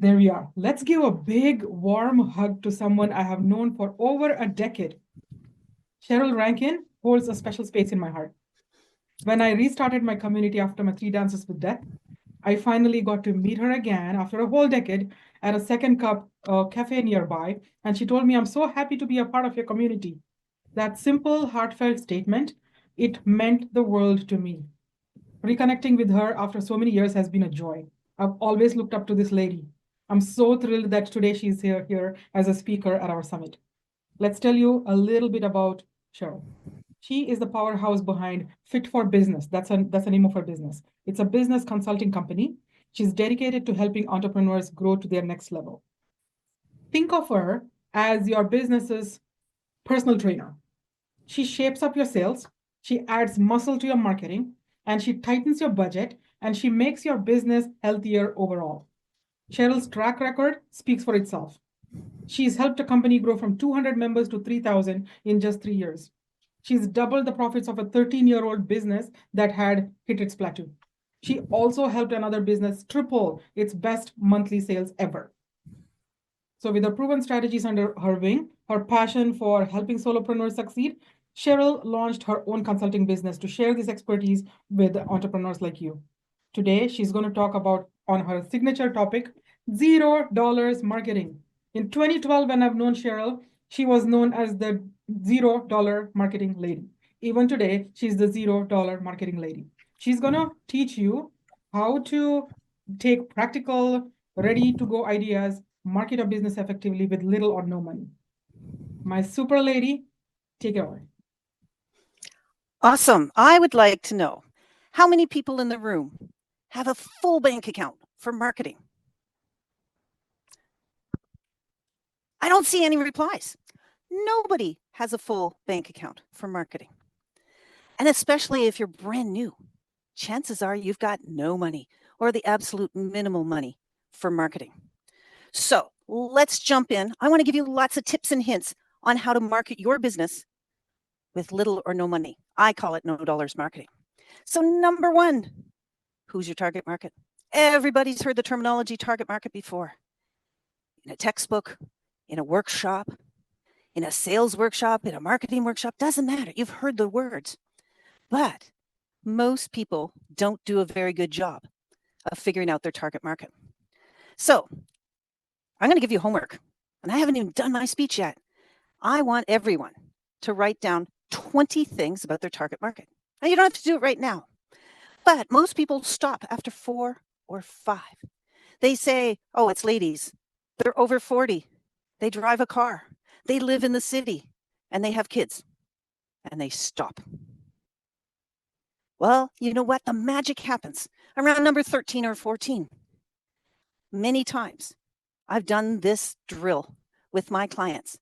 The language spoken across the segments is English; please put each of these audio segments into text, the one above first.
There we are. Let's give a big, warm hug to someone I have known for over a decade. Cheryl Rankin holds a special space in my heart. When I restarted my community after my 3 dances with death, I finally got to meet her again after a whole decade at a Second Cup cafe nearby, and she told me, "I'm so happy to be a part of your community." That simple, heartfelt statement, it meant the world to me. Reconnecting with her after so many years has been a joy. I've always looked up to this lady. I'm so thrilled that today she's here as a speaker at our summit. Let's tell you a little bit about Cheryl. She is the powerhouse behind Fit for Business. That's the name of her business. It's a business consulting company. She's dedicated to helping entrepreneurs grow to their next level. Think of her as your business's personal trainer. She shapes up your sales, she adds muscle to your marketing, and she tightens your budget, and she makes your business healthier overall. Cheryl's track record speaks for itself. She's helped a company grow from 200 members to 3,000 in just 3 years. She's doubled the profits of a 13-year-old business that had hit its plateau. She also helped another business triple its best monthly sales ever. So with her proven strategies under her wing, her passion for helping solopreneurs succeed, Cheryl launched her own consulting business to share this expertise with entrepreneurs like you. Today, she's going to talk about on her signature topic, $0 marketing. In 2012, when I've known Cheryl, she was known as the $0 marketing lady. Even today, she's the $0 marketing lady. She's going to teach you how to take practical, ready to go ideas, market a business effectively with little or no money. My super lady, take it away. Awesome. I would like to know how many people in the room have a full bank account for marketing? I don't see any replies. Nobody has a full bank account for marketing. And especially if you're brand new, chances are you've got no money or the absolute minimal money for marketing. So let's jump in. I want to give you lots of tips and hints on how to market your business with little or no money. I call it $0 marketing. So number one, who's your target market? Everybody's heard the terminology target market before. In a textbook, in a workshop, in a sales workshop, in a marketing workshop, doesn't matter. You've heard the words. But most people don't do a very good job of figuring out their target market. So I'm going to give you homework, and I haven't even done my speech yet. I want everyone to write down 20 things about their target market. Now, you don't have to do it right now, but most people stop after 4 or 5. They say, oh, it's ladies. They're over 40. They drive a car. They live in the city, and they have kids, and they stop. Well, you know what? The magic happens around number 13 or 14. Many times I've done this drill with my clients,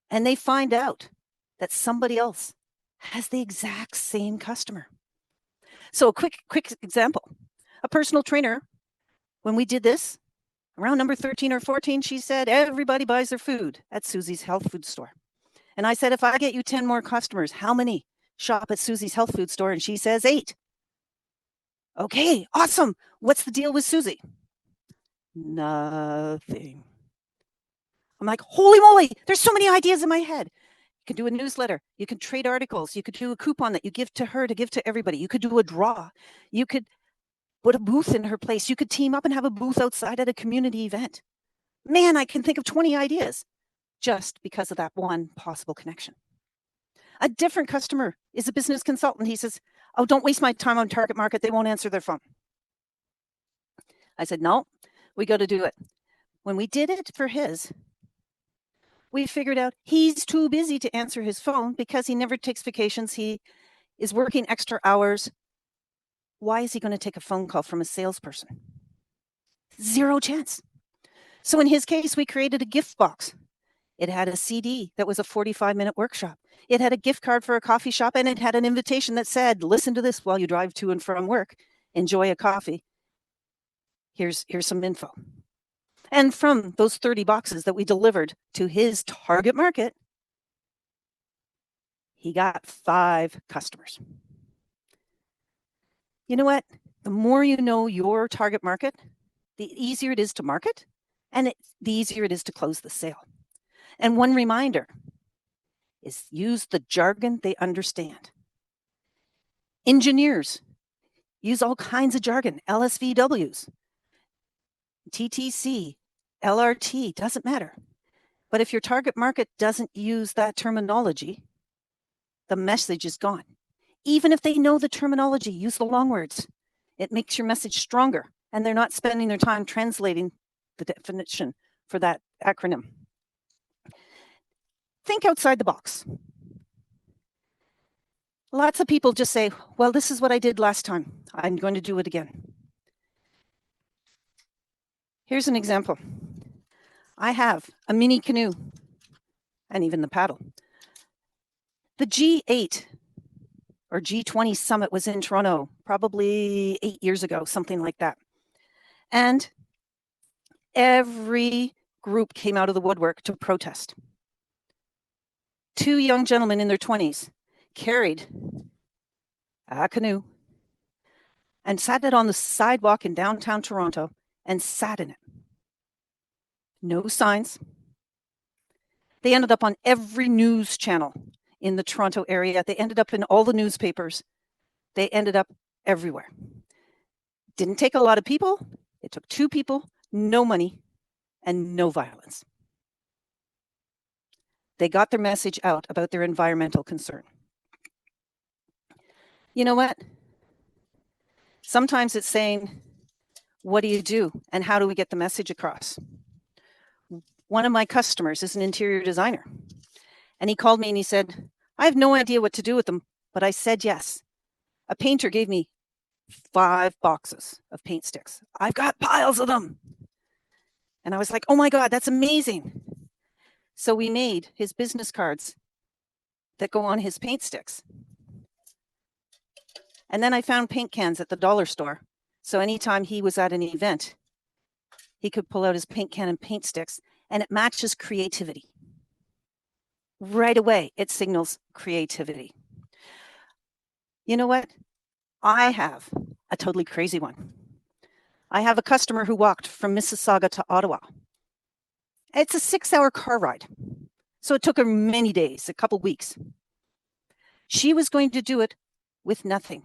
and they find out that somebody else has the exact same customer. So a quick example, a personal trainer, when we did this, around number 13 or 14, she said, everybody buys their food at Susie's health food store. And I said, if I get you 10 more customers, how many shop at Susie's health food store? And she says 8. Okay, awesome. What's the deal with Susie? Nothing. I'm like, holy moly, there's so many ideas in my head. You can do a newsletter. You can trade articles. You could do a coupon that you give to her to give to everybody. You could do a draw. You could put a booth in her place. You could team up and have a booth outside at a community event. Man, I can think of 20 ideas just because of that one possible connection. A different customer is a business consultant. He says, oh, don't waste my time on target market. They won't answer their phone. I said, no, we got to do it. When we did it for his, we figured out he's too busy to answer his phone because he never takes vacations. He is working extra hours. Why is he going to take a phone call from a salesperson? Zero chance. So in his case, we created a gift box. It had a CD that was a 45-minute workshop. It had a gift card for a coffee shop, and it had an invitation that said, listen to this while you drive to and from work. Enjoy a coffee. Here's some info. And from those 30 boxes that we delivered to his target market, he got 5 customers. You know what? The more you know your target market, the easier it is to market, and the easier it is to close the sale. And one reminder is use the jargon they understand. Engineers use all kinds of jargon, LSVWs, TTC, LRT, doesn't matter. But if your target market doesn't use that terminology, the message is gone. Even if they know the terminology, use the long words. It makes your message stronger, and they're not spending their time translating the definition for that acronym. Think outside the box. Lots of people just say, well, this is what I did last time. I'm going to do it again. Here's an example. I have a mini canoe and even the paddle. The G8 or G20 summit was in Toronto probably 8 years ago, something like that. And every group came out of the woodwork to protest. Two young gentlemen in their 20s carried a canoe and sat it on the sidewalk in downtown Toronto and sat in it. No signs. They ended up on every news channel in the Toronto area. They ended up in all the newspapers. They ended up everywhere. Didn't take a lot of people. It took two people, no money, and no violence. They got their message out about their environmental concern. You know what? Sometimes it's saying, what do you do and how do we get the message across? One of my customers is an interior designer, and he called me and he said, I have no idea what to do with them, but I said yes. A painter gave me 5 boxes of paint sticks. I've got piles of them. And I was like, oh my God, that's amazing. So we made his business cards that go on his paint sticks. And then I found paint cans at the dollar store. So anytime he was at an event, he could pull out his paint can and paint sticks, and it matches creativity. Right away, it signals creativity. You know what? I have a totally crazy one. I have a customer who walked from Mississauga to Ottawa. It's a 6-hour car ride. So it took her many days, a couple weeks. She was going to do it with nothing.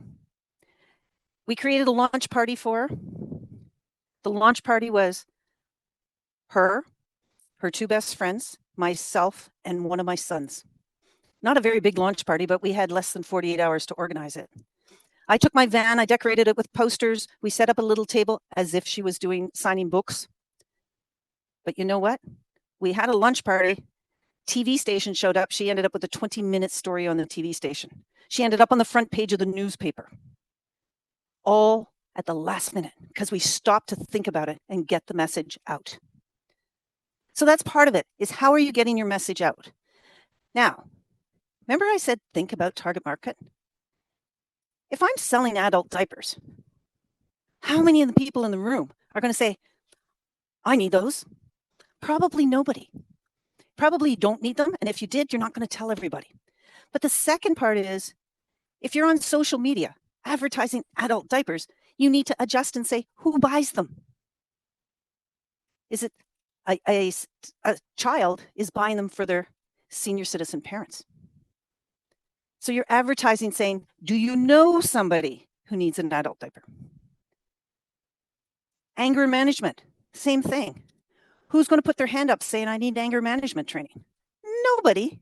We created a launch party for her. The launch party was her 2 best friends, myself, and one of my sons. Not a very big launch party, but we had less than 48 hours to organize it. I took my van, I decorated it with posters. We set up a little table as if she was signing books. But you know what? We had a lunch party. TV station showed up. She ended up with a 20-minute story on the TV station. She ended up on the front page of the newspaper. All at the last minute because we stopped to think about it and get the message out. So that's part of it, is how are you getting your message out? Now, remember I said think about target market? If I'm selling adult diapers, how many of the people in the room are going to say, I need those? Probably nobody. Probably you don't need them. And if you did, you're not going to tell everybody. But the second part is, if you're on social media advertising adult diapers, you need to adjust and say, who buys them? Is it a child is buying them for their senior citizen parents? So you're advertising saying, do you know somebody who needs an adult diaper? Anger management, same thing. Who's going to put their hand up saying, I need anger management training? Nobody.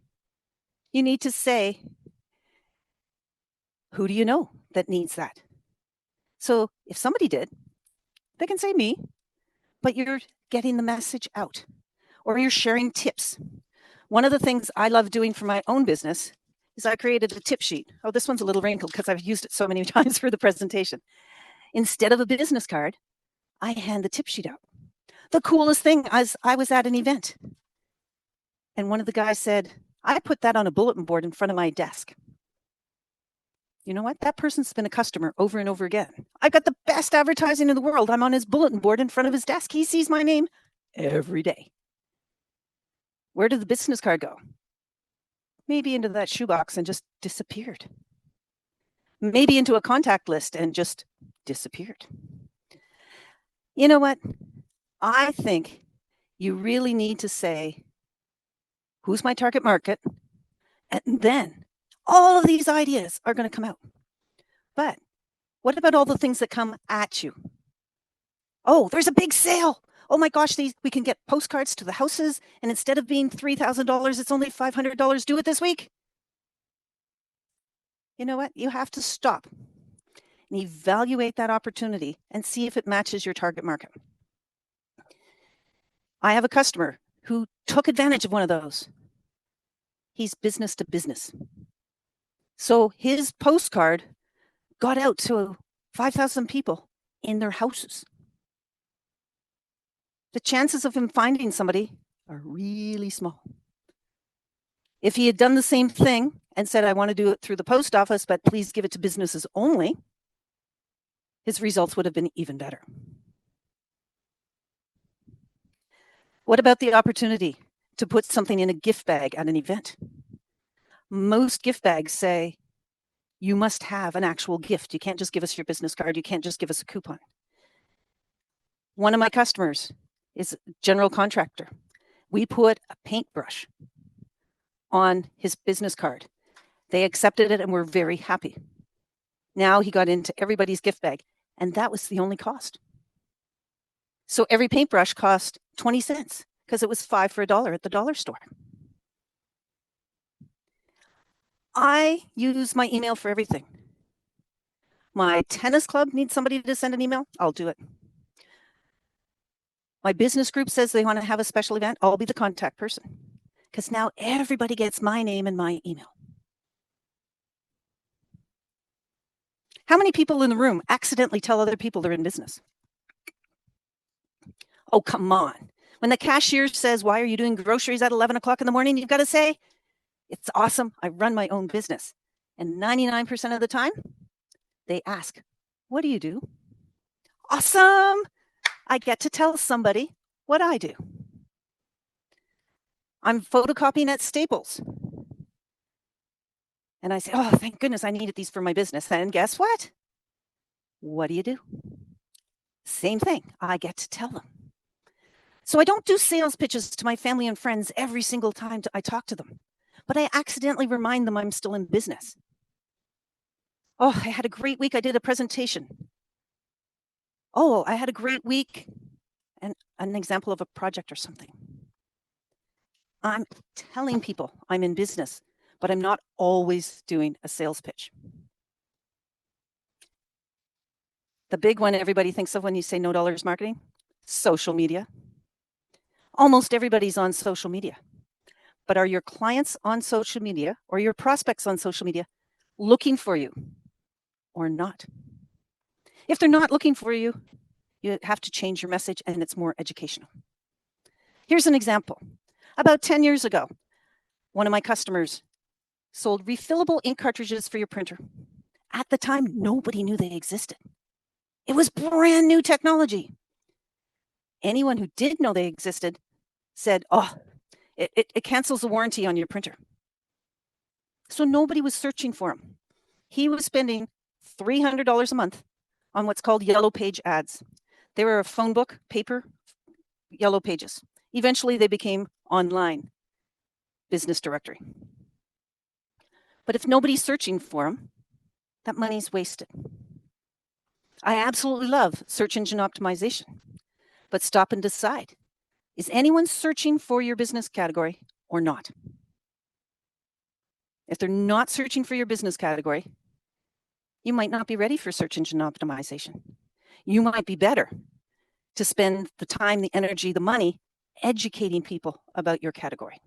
You need to say, who do you know that needs that? So if somebody did, they can say me, but you're getting the message out, or you're sharing tips. One of the things I love doing for my own business is I created a tip sheet. Oh, this one's a little wrinkled because I've used it so many times for the presentation. Instead of a business card, I hand the tip sheet out. The coolest thing is I was at an event, and one of the guys said, I put that on a bulletin board in front of my desk. You know what? That person's been a customer over and over again. I've got the best advertising in the world. I'm on his bulletin board in front of his desk. He sees my name every day. Where did the business card go? Maybe into that shoebox and just disappeared. Maybe into a contact list and just disappeared. You know what? I think you really need to say, who's my target market? And then all of these ideas are going to come out. But what about all the things that come at you? Oh, there's a big sale. Oh my gosh, we can get postcards to the houses, and instead of being $3,000, it's only $500. Do it this week. You know what? You have to stop and evaluate that opportunity and see if it matches your target market. I have a customer who took advantage of one of those. He's business to business. So his postcard got out to 5,000 people in their houses. The chances of him finding somebody are really small. If he had done the same thing and said, I want to do it through the post office, but please give it to businesses only, his results would have been even better. What about the opportunity to put something in a gift bag at an event? Most gift bags say, you must have an actual gift. You can't just give us your business card. You can't just give us a coupon. One of my customers is a general contractor. We put a paintbrush on his business card. They accepted it and were very happy. Now he got into everybody's gift bag, and that was the only cost. So every paintbrush cost 20 cents because it was 5 for $1 at the dollar store. I use my email for everything. My tennis club needs somebody to send an email. I'll do it. My business group says they want to have a special event. I'll be the contact person because now everybody gets my name and my email. How many people in the room accidentally tell other people they're in business? Oh, come on. When the cashier says, why are you doing groceries at 11 o'clock in the morning? You've got to say, it's awesome. I run my own business. And 99% of the time, they ask, what do you do? Awesome. I get to tell somebody what I do. I'm photocopying at Staples. And I say, oh, thank goodness I needed these for my business. And guess what? What do you do? Same thing. I get to tell them. So I don't do sales pitches to my family and friends every single time I talk to them, but I accidentally remind them I'm still in business. Oh, I had a great week. I did a presentation. Oh, I had a great week. And an example of a project or something. I'm telling people I'm in business, but I'm not always doing a sales pitch. The big one everybody thinks of when you say no dollars marketing, social media. Almost everybody's on social media. But are your clients on social media or your prospects on social media looking for you or not? If they're not looking for you, you have to change your message and it's more educational. Here's an example. About 10 years ago, one of my customers sold refillable ink cartridges for your printer. At the time, nobody knew they existed. It was brand new technology. Anyone who did know they existed said, oh, it cancels the warranty on your printer. So nobody was searching for him. He was spending $300 a month on what's called yellow page ads. They were a phone book, paper, yellow pages. Eventually, they became online business directory. But if nobody's searching for them, that money's wasted. I absolutely love search engine optimization, but stop and decide. Is anyone searching for your business category or not? If they're not searching for your business category, you might not be ready for search engine optimization. You might be better to spend the time, the energy, the money educating people about your category.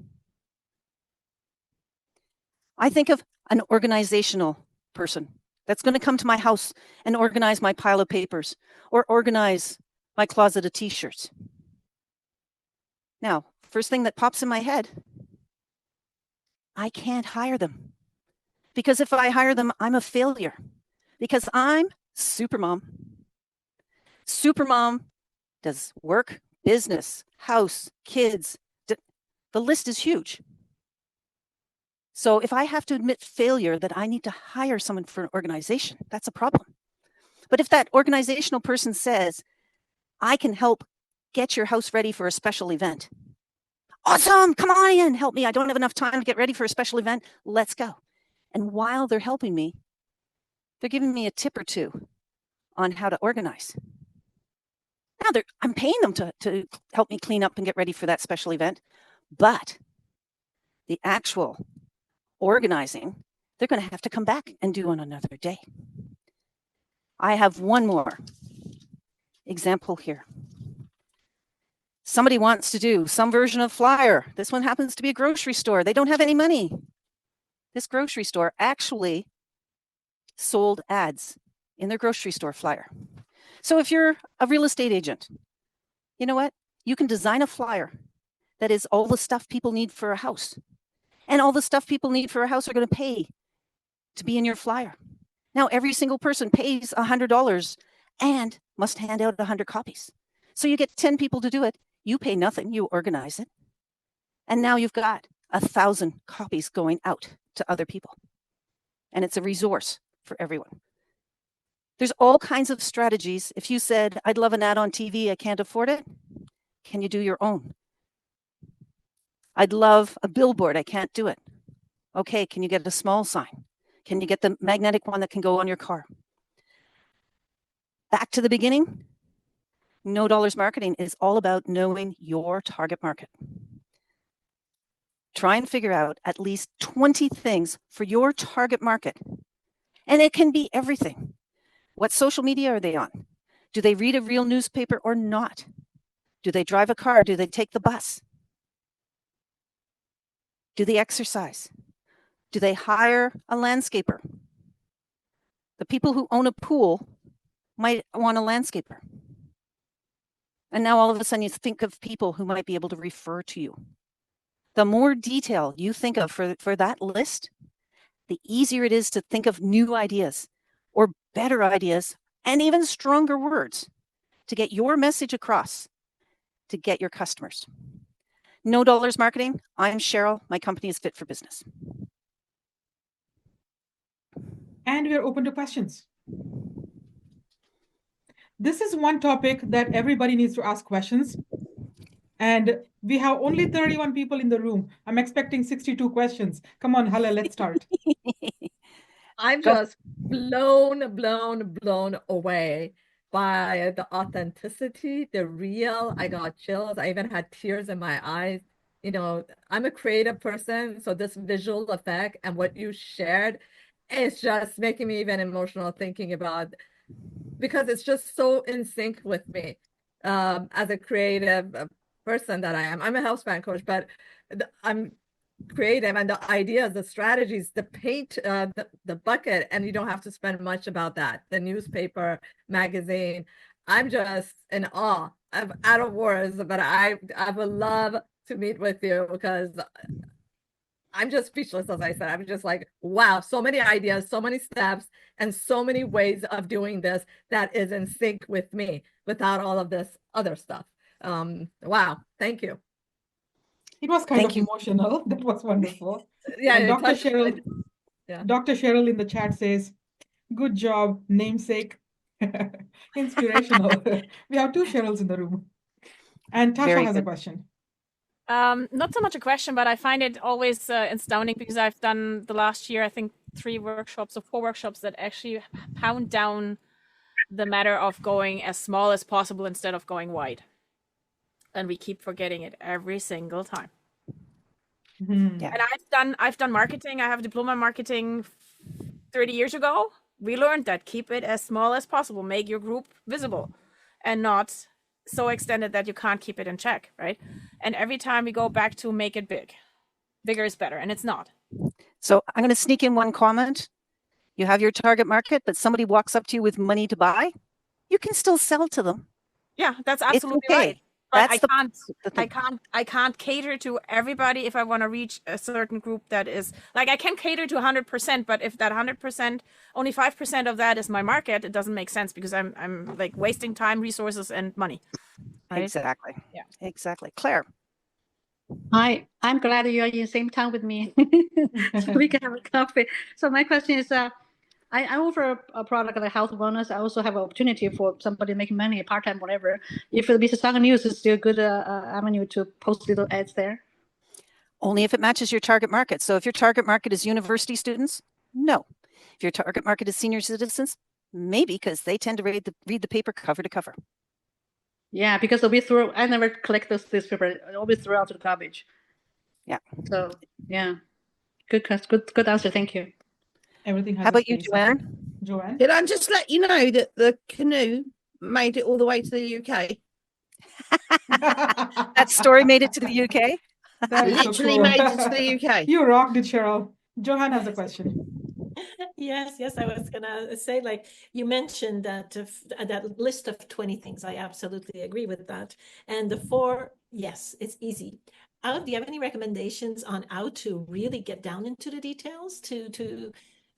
I think of an organizational person that's going to come to my house and organize my pile of papers or organize my closet of t-shirts. Now, first thing that pops in my head, I can't hire them. Because if I hire them, I'm a failure. Because I'm Supermom. Supermom does work, business, house, kids. The list is huge. So if I have to admit failure that I need to hire someone for an organization, that's a problem. But if that organizational person says, I can help get your house ready for a special event. Awesome, come on in, help me. I don't have enough time to get ready for a special event. Let's go. And while they're helping me, they're giving me a tip or two on how to organize. Now I'm paying them to help me clean up and get ready for that special event, but the actual organizing, they're going to have to come back and do on another day. I have one more example here. Somebody wants to do some version of flyer. This one happens to be a grocery store. They don't have any money. This grocery store actually sold ads in their grocery store flyer. So if you're a real estate agent, you know what? You can design a flyer that is all the stuff people need for a house. And all the stuff people need for a house are going to pay to be in your flyer. Now, every single person pays $100 and must hand out 100 copies. So you get 10 people to do it. You pay nothing. You organize it. And now you've got 1,000 copies going out to other people. And it's a resource for everyone. There's all kinds of strategies. If you said, I'd love an ad on TV, I can't afford it, can you do your own? I'd love a billboard, I can't do it. Okay, can you get a small sign? Can you get the magnetic one that can go on your car? Back to the beginning, No Dollars Marketing is all about knowing your target market. Try and figure out at least 20 things for your target market. And it can be everything. What social media are they on? Do they read a real newspaper or not? Do they drive a car? Do they take the bus? Do they exercise? Do they hire a landscaper? The people who own a pool might want a landscaper. And now all of a sudden you think of people who might be able to refer to you. The more detail you think of for that list, the easier it is to think of new ideas or better ideas and even stronger words to get your message across, to get your customers. No Dollars Marketing. I'm Cheryl. My company is Fit for Business. And we are open to questions. This is one topic that everybody needs to ask questions. And we have only 31 people in the room. I'm expecting 62 questions. Come on, Hala, let's start. I'm just blown away by the authenticity, the real. I got chills. I even had tears in my eyes. You know, I'm a creative person, so this visual effect and what you shared is just making me even emotional thinking about, because it's just so in sync with me as a creative person that I am. I'm a house band coach, but I'm creative, and the ideas, the strategies, the paint, the bucket, and you don't have to spend much about that. The newspaper, magazine. I'm just in awe. I'm out of words, but I would love to meet with you because I'm just speechless, as I said. I'm just like, wow, so many ideas, so many steps, and so many ways of doing this that is in sync with me without all of this other stuff. Wow, thank you. It was kind of emotional. That was wonderful. Yeah, and Dr. Cheryl, Dr. Cheryl in the chat says, good job, namesake. Inspirational. We have two Cheryls in the room. And Tasha has a question. Not so much a question, but I find it always astounding because I've done the last year, I think 3 workshops or 4 workshops that actually pound down the matter of going as small as possible instead of going wide. And we keep forgetting it every single time. Mm-hmm. Yeah. And I've done marketing. I have a diploma in marketing 30 years ago. We learned that keep it as small as possible, make your group visible and not so extended that you can't keep it in check, right? And every time we go back to make it big. Bigger is better, and it's not. So I'm going to sneak in one comment. You have your target market, but somebody walks up to you with money to buy, you can still sell to them. Yeah, that's absolutely right. But I can't cater to everybody if I want to reach a certain group that is like, I can cater to 100%, but if that 100%, only 5% of that is my market, it doesn't make sense because I'm like wasting time, resources, and money. Right? Exactly. Yeah. Exactly. Claire. Hi, I'm glad you're in the same town with me. So we can have a coffee. So my question is, I offer a product like health wellness. I also have an opportunity for somebody making money part-time, whatever. If the Mississauga News is still a good avenue to post little ads there. Only if it matches your target market. So if your target market is university students, no. If your target market is senior citizens, maybe, because they tend to read the paper cover to cover. Yeah, because I never collect this paper. I always throw out to the garbage. Yeah. So yeah, good answer. Thank you. Everything has How about a you, space. Joanne? Joanne? Did I just let you know that the canoe made it all the way to the UK? That story made it to the UK? That is so Literally cool. made it to the UK. You rocked it, Cheryl. Johan has a question. Yes, I was gonna say, like you mentioned that that list of 20 things. I absolutely agree with that. And the 4, yes, it's easy. Do you have any recommendations on how to really get down into the details to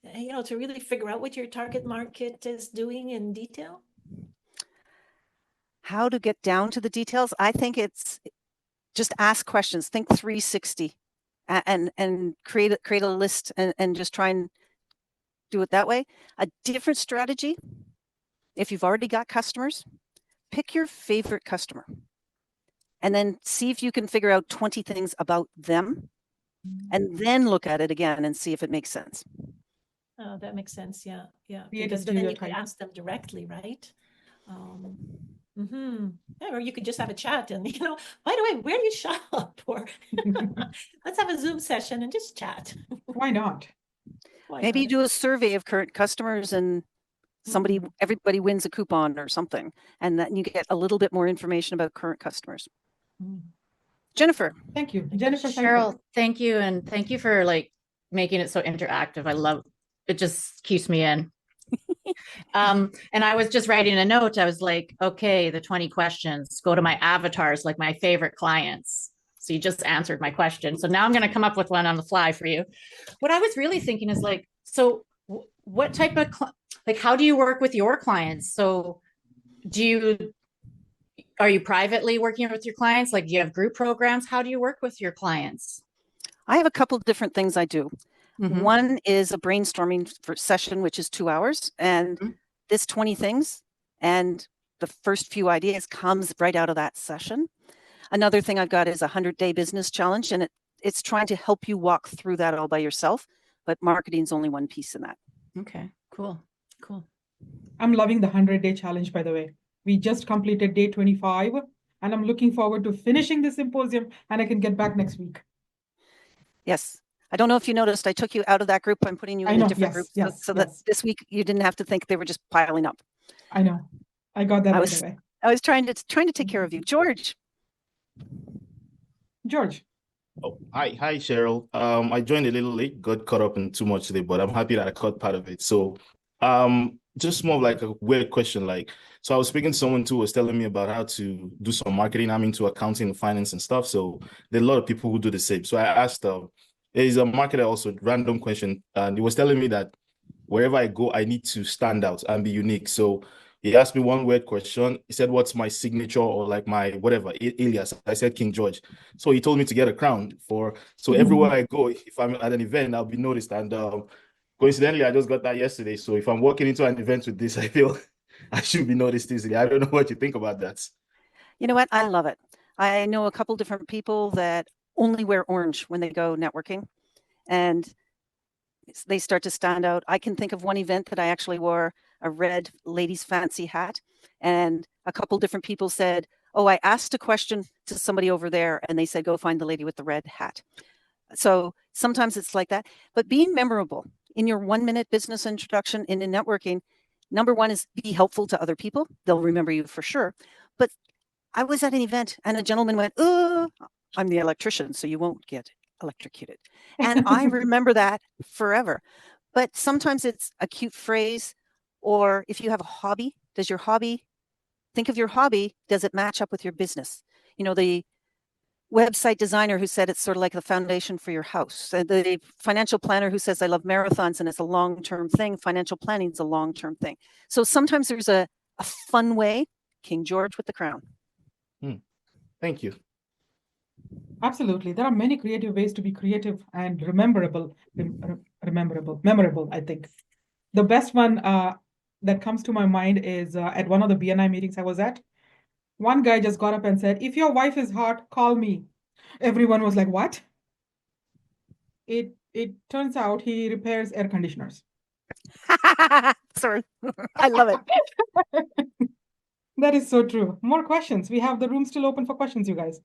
really figure out what your target market is doing in detail? How to get down to the details? I think it's just ask questions. Think 360, and create a list and just try and do it that way. A different strategy, if you've already got customers, pick your favorite customer and then see if you can figure out 20 things about them, and then look at it again and see if it makes sense. Oh, that makes sense. Yeah. Create a Because then you could stereotype. ask them directly, right? Yeah, or you could just have a chat and, by the way, where do you shop? Or let's have a Zoom session and just chat. Why not? Maybe you do a survey of current customers and everybody wins a coupon or something, and then you get a little bit more information about current customers. Jennifer. Thank you. Jennifer. Cheryl, thank you. And thank you for making it so interactive. I love it. Just keeps me in. And I was just writing a note. I was like, okay, the 20 questions, go to my avatars, like my favorite clients. So you just answered my question. So now I'm going to come up with one on the fly for you. What I was really thinking is so what type of, how do you work with your clients? So are you privately working with your clients? Do you have group programs? How do you work with your clients? I have a couple of different things I do. One is a brainstorming session, which is 2 hours, and this 20 things and the first few ideas comes right out of that session. Another thing I've got is a 100-day business challenge, and it's trying to help you walk through that all by yourself, but marketing's only one piece in that. Okay, cool. I'm loving the 100-day challenge, by the way. We just completed day 25, and I'm looking forward to finishing the symposium, and I can get back next week. Yes. I don't know if you noticed, I took you out of that group. I'm putting you in a different group so that this week you didn't have to think they were just piling up. I know. I got that right away. I was trying to take care of you. George. Oh, hi, Cheryl. I joined a little late, got caught up in too much today, but I'm happy that I caught part of it. So, just more of a weird question. So I was speaking to someone who was telling me about how to do some marketing. I'm into accounting and finance and stuff. So there are a lot of people who do the same. So I asked, there's a marketer also, random question, and he was telling me that wherever I go, I need to stand out and be unique. So he asked me one weird question. He said, what's my signature or my whatever alias? I said King George. So he told me to get a crown so everywhere I go, if I'm at an event, I'll be noticed. And coincidentally, I just got that yesterday. So if I'm walking into an event with this, I feel I should be noticed easily. I don't know what you think about that. You know what? I love it. I know a couple different people that only wear orange when they go networking, and they start to stand out. I can think of one event that I actually wore a red ladies fancy hat, and a couple different people said, oh, I asked a question to somebody over there and they said, go find the lady with the red hat. So sometimes it's like that, but being memorable in your 1-minute business introduction in networking, number one is be helpful to other people. They'll remember you for sure. But I was at an event and a gentleman went, oh, I'm the electrician, so you won't get electrocuted. And I remember that forever. But sometimes it's a cute phrase, or if you have a hobby, think of your hobby, does it match up with your business? The website designer who said it's sort of like the foundation for your house. The financial planner who says, I love marathons and it's a long-term thing. Financial planning is a long-term thing. So sometimes there's a fun way. King George with the crown. Thank you. Absolutely. There are many creative ways to be creative and memorable, I think. The best one that comes to my mind is at one of the BNI meetings I was at. One guy just got up and said, "If your wife is hot, call me." Everyone was like, "What?" It turns out he repairs air conditioners. Sorry, I love it. That is so true. More questions. We have the room still open for questions, you guys.